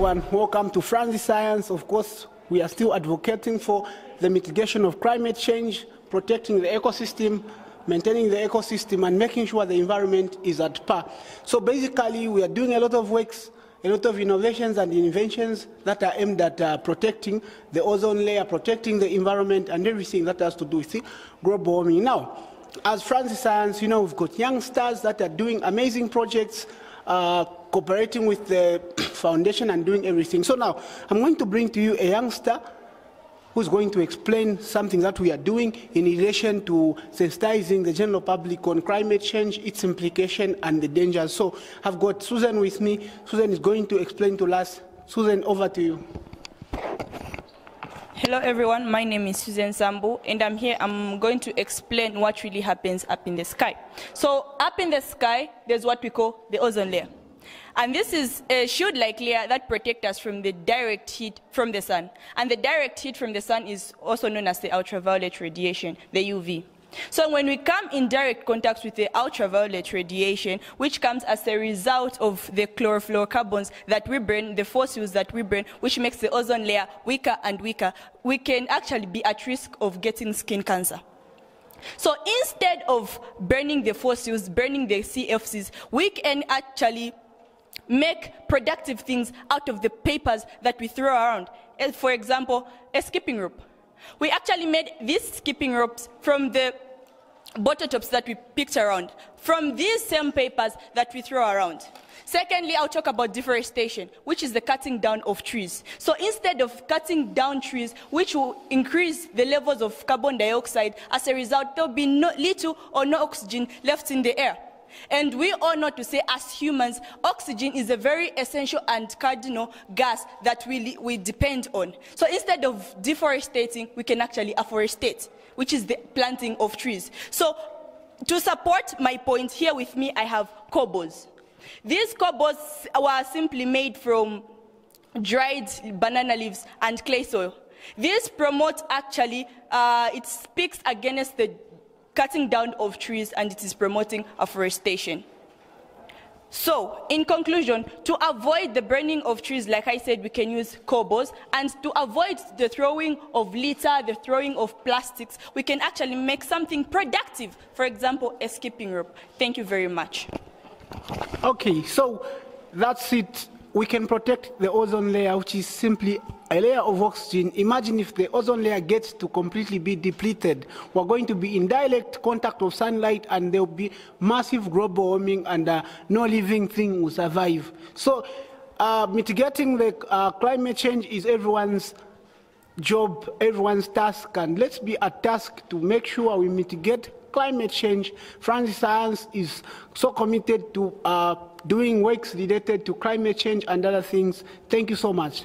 everyone, welcome to Francis Science. Of course, we are still advocating for the mitigation of climate change, protecting the ecosystem, maintaining the ecosystem, and making sure the environment is at par. So basically, we are doing a lot of works, a lot of innovations and inventions that are aimed at protecting the ozone layer, protecting the environment, and everything that has to do with global warming. Now, as Francis Science, we've got youngsters that are doing amazing projects, cooperating with the foundation and doing everything. So now, I'm going to bring to you a youngster who's going to explain something that we are doing in relation to sensitizing the general public on climate change, its implication, and the dangers. So I've got Susan with me. Susan is going to explain to us. Susan, over to you. Hello everyone, my name is Susan Sambu, and I'm going to explain what really happens up in the sky. So up in the sky, there's what we call the ozone layer. And this is a shield-like layer that protects us from the direct heat from the sun. And the direct heat from the sun is also known as the ultraviolet radiation, the UV. So when we come in direct contact with the ultraviolet radiation, which comes as a result of the chlorofluorocarbons that we burn, the fossils that we burn, which makes the ozone layer weaker and weaker, we can actually be at risk of getting skin cancer. So instead of burning the fossils, burning the CFCs, we can actually make productive things out of the papers that we throw around. For example, a skipping rope. We actually made these skipping ropes from the bottle tops that we picked around, from these same papers that we throw around. Secondly, I'll talk about deforestation, which is the cutting down of trees. So instead of cutting down trees, which will increase the levels of carbon dioxide, as a result, there will be little or no oxygen left in the air. And we all know to say, as humans, oxygen is a very essential and cardinal gas that we depend on. So instead of deforesting, we can actually afforestate, which is the planting of trees. So to support my point, here with me I have cobbles. These cobbles were simply made from dried banana leaves and clay soil. This promotes actually, it speaks against the cutting down of trees, and it is promoting afforestation. So, in conclusion, to avoid the burning of trees, like I said, we can use cobbles, and to avoid the throwing of litter, the throwing of plastics, we can actually make something productive, for example, a skipping rope. Thank you very much. Okay, so that's it. We can protect the ozone layer, which is simply a layer of oxygen. Imagine if the ozone layer gets to completely be depleted. We're going to be in direct contact of sunlight, and there will be massive global warming, and no living thing will survive. So mitigating the climate change is everyone's job, everyone's task, and let's be at task to make sure we mitigate climate change. Francis Science is so committed to doing works related to climate change and other things. Thank you so much.